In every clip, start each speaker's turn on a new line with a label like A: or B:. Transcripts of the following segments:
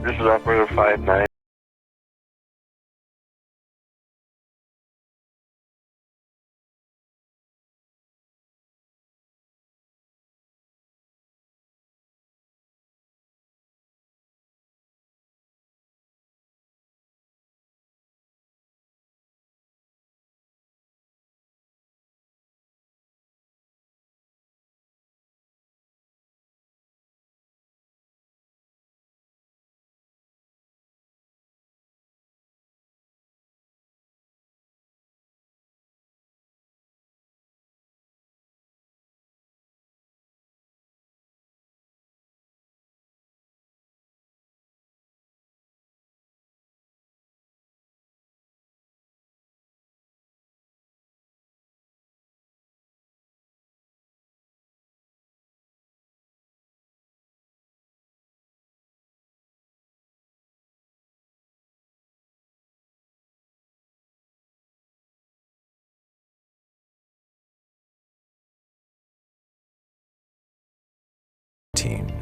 A: This is operator 5-9.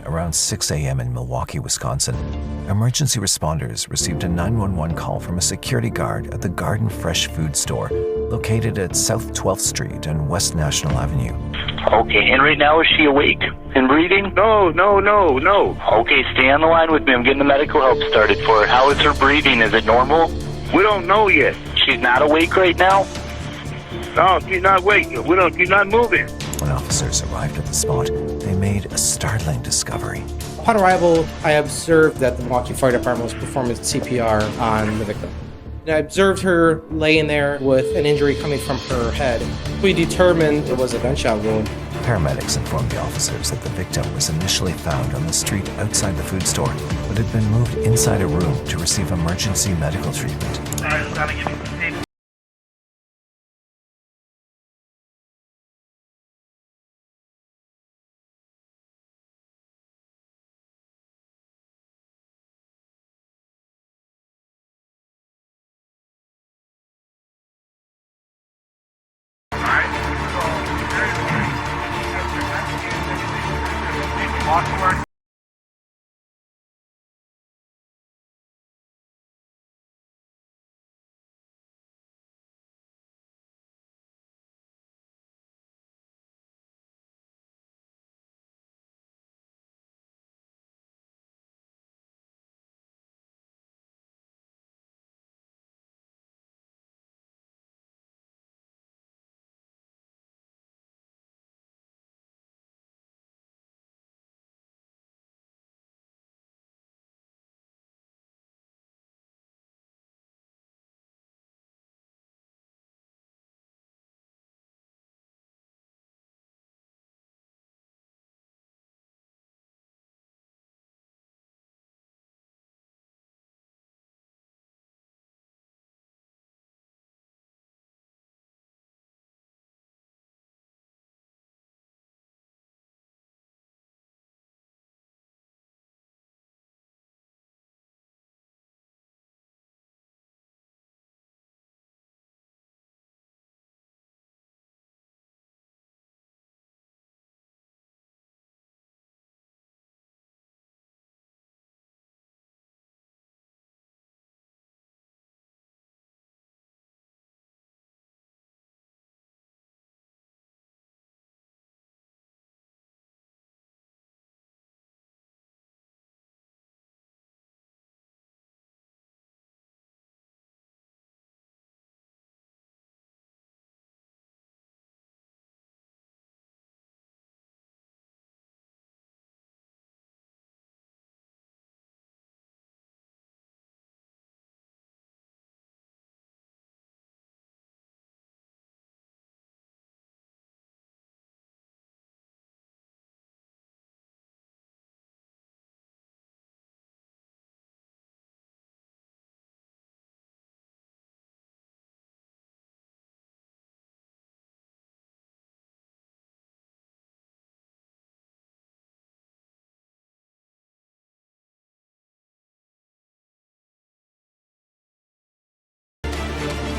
B: Around 6 a.m. in Milwaukee, Wisconsin, emergency responders received a 911 call from a security guard at the Garden Fresh Food store located at South 12th Street and West National Avenue.
C: Okay, and right now is she awake and breathing?
A: No.
C: Okay, stay on the line with me. I'm getting the medical help started for her. How is her breathing? Is it normal?
A: We don't know yet.
C: She's not awake right now?
A: No, she's not awake. She's not moving.
B: When officers arrived at the spot, they made a startling discovery.
D: Upon arrival, I observed that the Milwaukee Fire Department was performing CPR on the victim. And I observed her laying there with an injury coming from her head. We determined it was a gunshot wound.
B: Paramedics informed the officers that the victim was initially found on the street outside the food store, but had been moved inside a room to receive emergency medical treatment.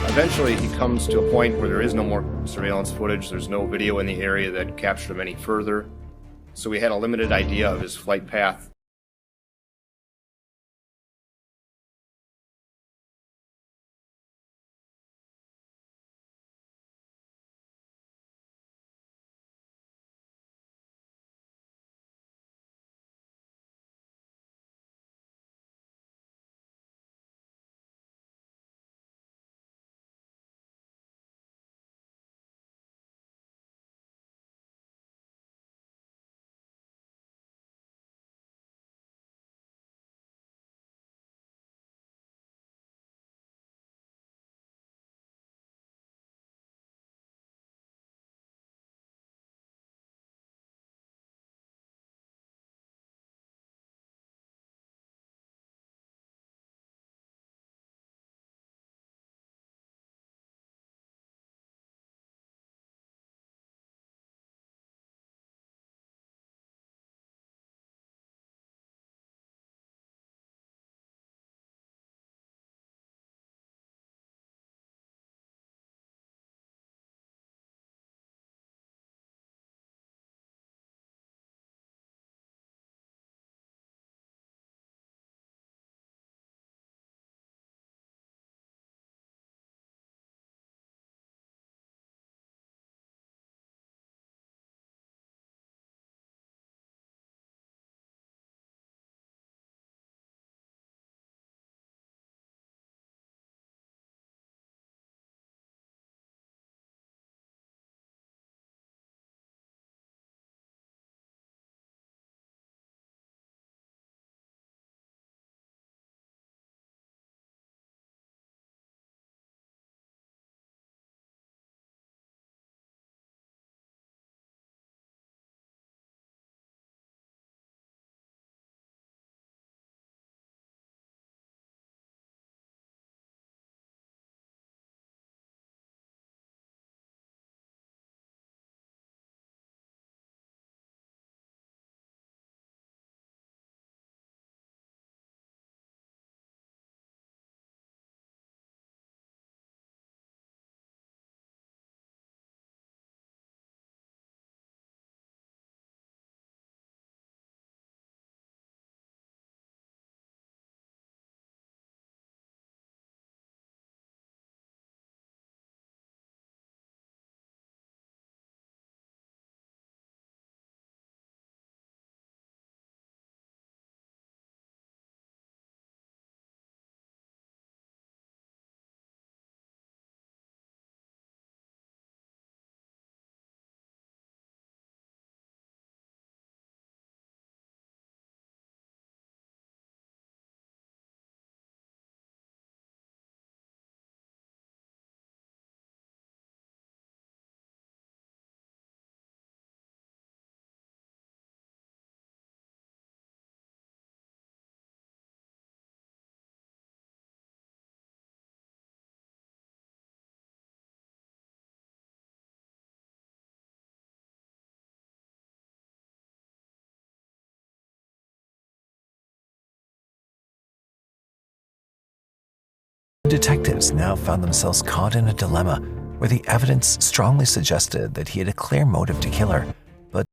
E: Eventually, he comes to a point where there is no more surveillance footage. There's no video in the area that captured him any further. So we had a limited idea of his flight path.
B: detectives now found themselves caught in a dilemma where the evidence strongly suggested that he had a clear motive to kill her, but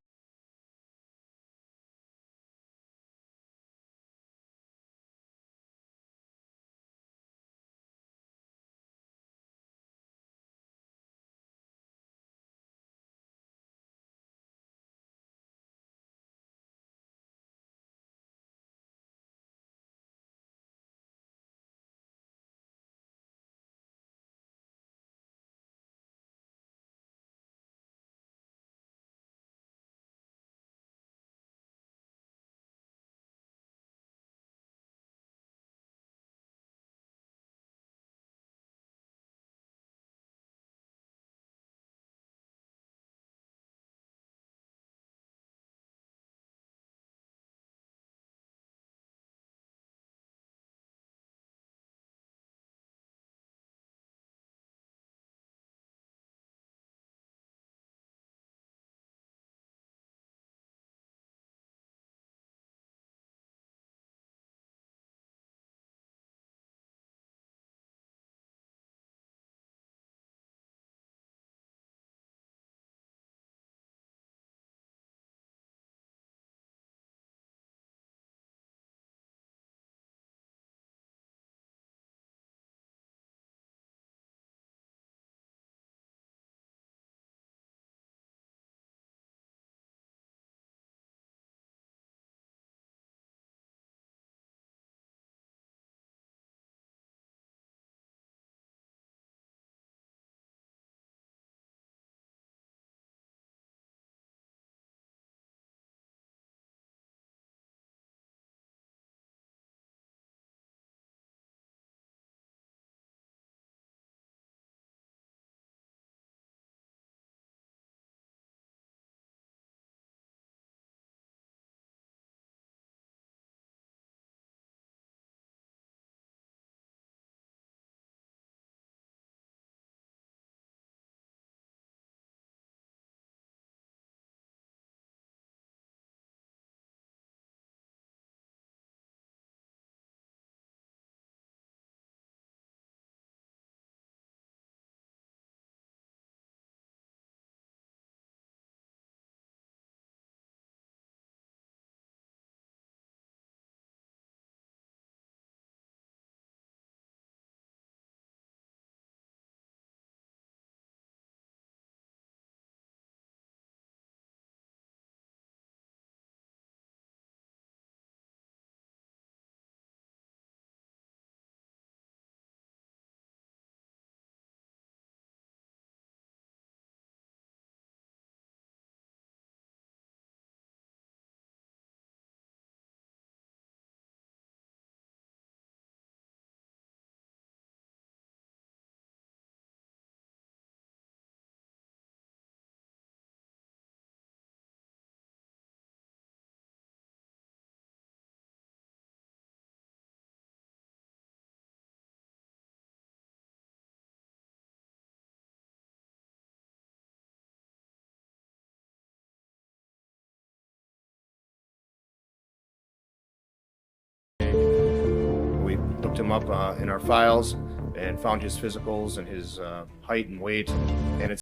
E: We looked him up in our files and found his physicals and his height and weight, and it's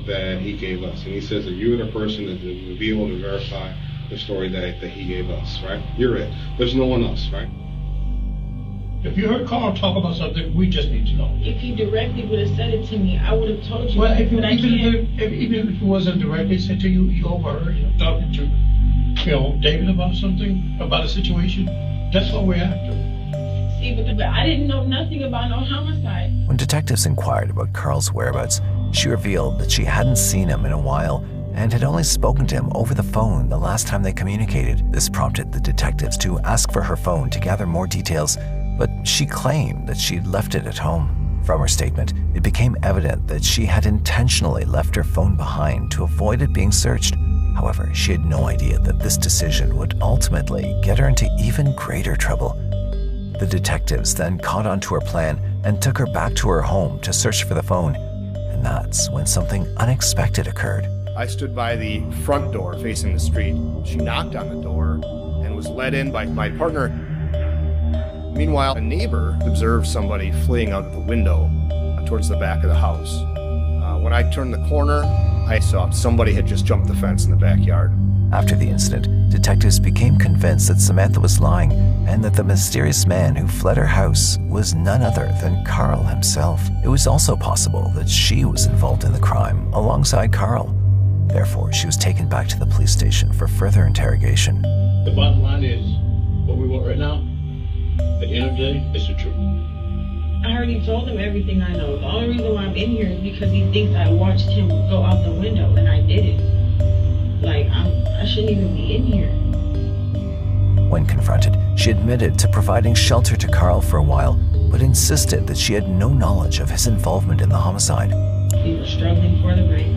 F: that he gave us. And he says that you're the person that will be able to verify the story that he gave us, right? You're it. There's no one else, right?
G: If you heard Carl talk about something, we just need to know.
H: If he directly would have said it to me, I would have told you.
G: Well,
H: But I can't.
G: even if it wasn't directly said to you, you overheard, talking to, David about something, about a situation. That's what we're after.
H: See, but I didn't know nothing about no homicide.
B: When detectives inquired about Carl's whereabouts, she revealed that she hadn't seen him in a while and had only spoken to him over the phone the last time they communicated. This prompted the detectives to ask for her phone to gather more details, but she claimed that she'd left it at home. From her statement, it became evident that she had intentionally left her phone behind to avoid it being searched. However, she had no idea that this decision would ultimately get her into even greater trouble. The detectives then caught on to her plan and took her back to her home to search for the phone. And that's when something unexpected occurred.
E: I stood by the front door facing the street. She knocked on the door and was let in by my partner. Meanwhile, a neighbor observed somebody fleeing out of the window towards the back of the house. When I turned the corner, I saw somebody had just jumped the fence in the backyard.
B: After the incident, detectives became convinced that Samantha was lying and that the mysterious man who fled her house was none other than Carl himself. It was also possible that she was involved in the crime alongside Carl. Therefore, she was taken back to the police station for further interrogation.
G: The bottom line is, where we want right now, at the end of the day, it's the truth.
H: I already told him everything I know. The only reason why I'm in here is because he thinks I watched him go out the window, and I didn't. I shouldn't even be in here.
B: When confronted, she admitted to providing shelter to Carl for a while, but insisted that she had no knowledge of his involvement in the homicide.
H: We were struggling for the rent.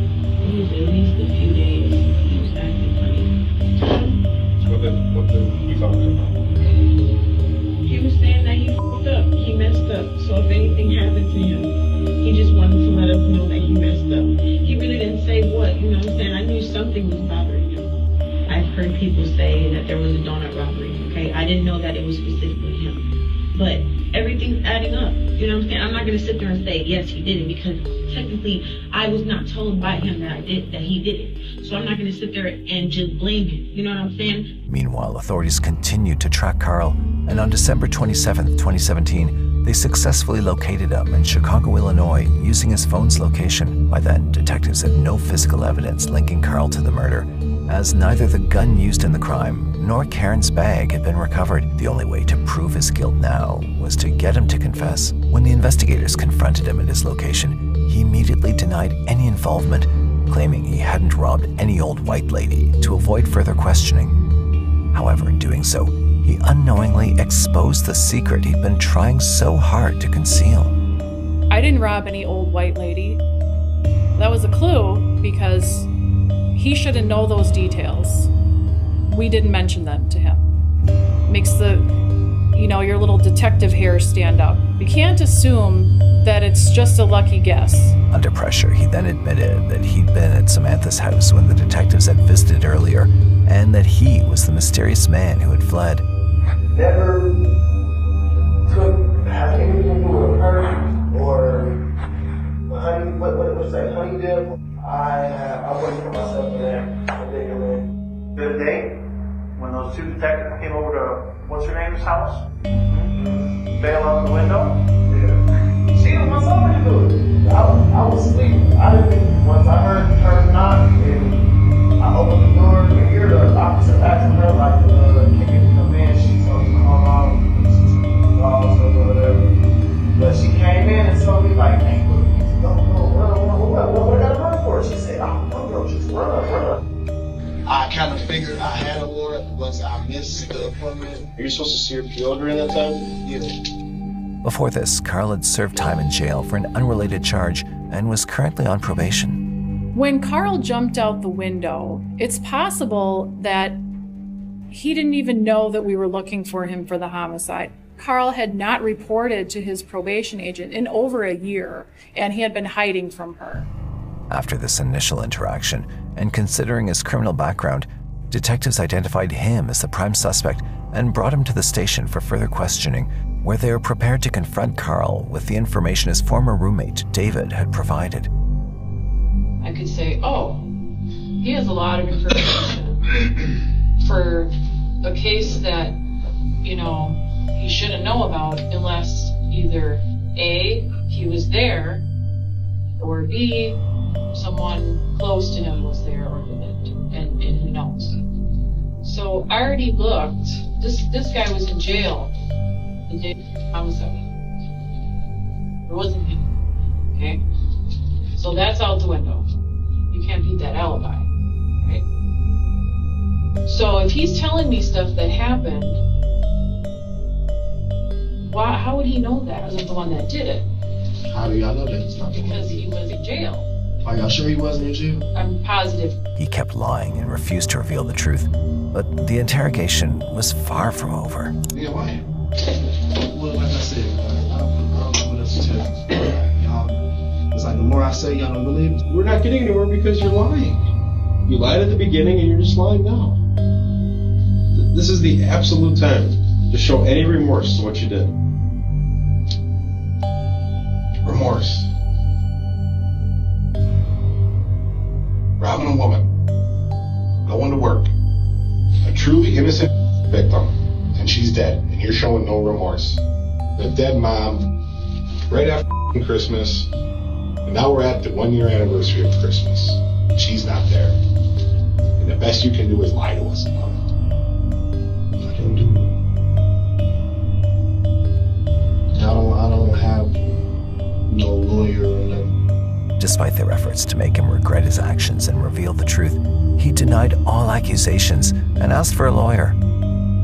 H: It was at least a few days. He was acting funny.
F: What did we talk about?
H: He was saying that he fucked up. He messed up. So if anything happened to him, he just wanted to let us know that he messed up. He really didn't say what, you know what I'm saying? I knew something was bothering him. I've heard people say that there was a donut robbery, okay? I didn't know that it was specifically him. But everything's adding up, you know what I'm saying? I'm not going to sit there and say, yes, he did it, because technically I was not told by him that he did it. So I'm not going to sit there and just blame him, you know what I'm saying?
B: Meanwhile, authorities continued to track Carl, and on December 27, 2017, they successfully located him in Chicago, Illinois, using his phone's location. By then, detectives had no physical evidence linking Carl to the murder, as neither the gun used in the crime nor Karen's bag had been recovered. The only way to prove his guilt now was to get him to confess. When the investigators confronted him at his location, he immediately denied any involvement, claiming he hadn't robbed any old white lady to avoid further questioning. However, in doing so, he unknowingly exposed the secret he'd been trying so hard to conceal.
I: I didn't rob any old white lady. That was a clue because he shouldn't know those details. We didn't mention them to him. Makes your little detective hair stand up. You can't assume that it's just a lucky guess.
B: Under pressure, he then admitted that he'd been at Samantha's house when the detectives had visited earlier, and that he was the mysterious man who had fled.
J: Never had anything to do with her or honey dip. I wouldn't put myself in that predicament.
K: Good day when those two detectives came over to what's her name's house? Bail out the window?
J: Yeah. She was myself to do it. I was asleep. I didn't. Once I heard her knock and I opened the door and hear the officer asking her like, can you come in? She told me to come on. She's dogs or whatever. But she came in and told me like, hey, what I got to run for? She said, no, just run. I kind of figured I had a warrant once I missed the appointment.
F: Are you supposed to see your PO during that time?
J: Yeah.
B: Before this, Carl had served time in jail for an unrelated charge and was currently on probation.
I: When Carl jumped out the window, it's possible that he didn't even know that we were looking for him for the homicide. Carl had not reported to his probation agent in over a year, and he had been hiding from her.
B: After this initial interaction, and considering his criminal background, detectives identified him as the prime suspect and brought him to the station for further questioning, where they were prepared to confront Carl with the information his former roommate, David, had provided.
I: I could say, oh, he has a lot of information for a case that, you know, he shouldn't know about unless either A, he was there, or B, someone close to him was there or lived, and who knows. So I already looked. This guy was in jail the day of the homicide. It wasn't him, okay? So that's out the window. You can't beat that alibi, right? So if he's telling me stuff that happened, how would he know that? I wasn't the one that did it.
J: How do y'all know that he's not the one?
I: Because he was in jail.
J: Are y'all sure he wasn't in jail?
I: I'm positive.
B: He kept lying and refused to reveal the truth, but the interrogation was far from over.
J: Yeah, why? Well, like I said, I don't know what else to tell you. Y'all, it's like the more I say, y'all don't believe it.
F: We're not getting anywhere because you're lying. You lied at the beginning and you're just lying now. This is the absolute time to show any remorse to what you did.
L: Remorse. Robbing a woman, going to work, a truly innocent victim, and she's dead, and you're showing no remorse. The dead mom, right after Christmas, and now we're at the 1 year anniversary of Christmas. She's not there. And the best you can do is lie to us about it.
J: I can't do it. I don't have no lawyer or nothing.
B: Despite their efforts to make him regret his actions and reveal the truth, he denied all accusations and asked for a lawyer.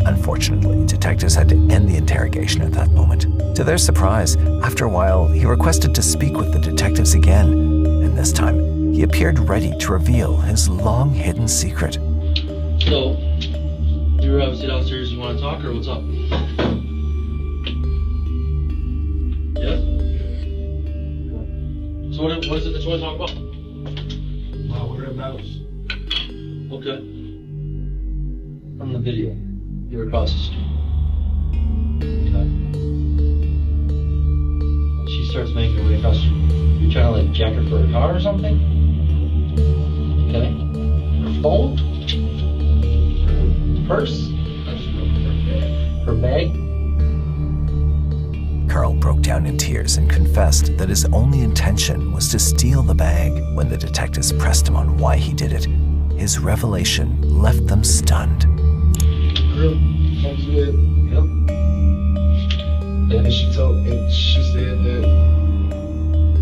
B: Unfortunately, detectives had to end the interrogation at that moment. To their surprise, after a while, he requested to speak with the detectives again, and this time, he appeared ready to reveal his long-hidden secret.
M: So, you're obviously downstairs, you want to talk, or what's up? Yeah? So what is it that you want to talk about?
J: We're at Meadows.
M: Okay. From the video, you're across the street. Okay. And she starts making her way across the street. You're trying to like jack her for a car or something? Okay. Her phone? Her purse? Her bag?
B: Carl broke down in tears and confessed that his only intention was to steal the bag. When the detectives pressed him on why he did it, his revelation left them stunned.
J: Girl, comes with.
M: Yep.
J: And she said that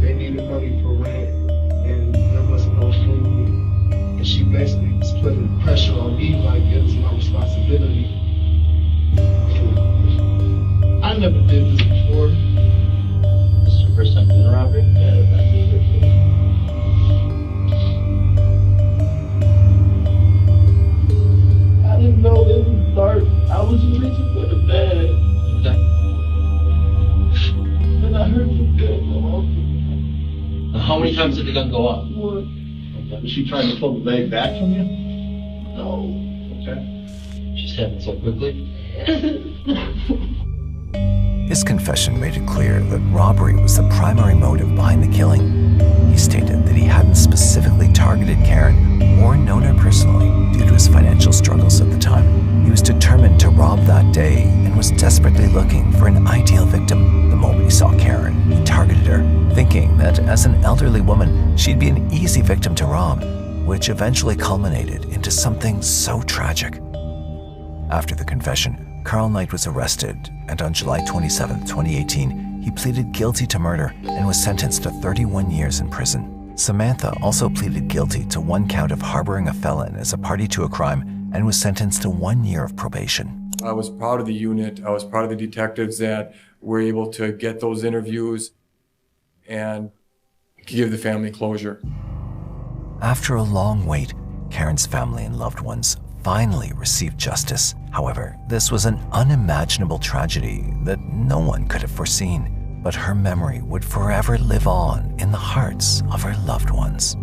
J: they needed money for rent and there wasn't no food. And she basically was putting pressure on me like it was my responsibility. I never did this before.
M: This is your first time doing a robbery? Yeah, that's
J: I didn't know it was dark. I was reaching for the bag.
M: Okay.
J: And I heard the gun go off.
M: Now, how many times did the gun go off?
J: One.
M: Okay.
J: Was she trying to pull the bag back from you? No. Okay.
M: Just happened so quickly?
B: His confession made it clear that robbery was the primary motive behind the killing. He stated that he hadn't specifically targeted Karen or known her personally due to his financial struggles at the time. He was determined to rob that day and was desperately looking for an ideal victim. The moment he saw Karen, he targeted her, thinking that as an elderly woman, she'd be an easy victim to rob, which eventually culminated into something so tragic. After the confession, Carl Knight was arrested, and on July 27, 2018, he pleaded guilty to murder and was sentenced to 31 years in prison. Samantha also pleaded guilty to one count of harboring a felon as a party to a crime and was sentenced to 1 year of probation.
N: I was proud of the unit. I was proud of the detectives that were able to get those interviews and give the family closure.
B: After a long wait, Karen's family and loved ones finally received justice. However, this was an unimaginable tragedy that no one could have foreseen, but her memory would forever live on in the hearts of her loved ones.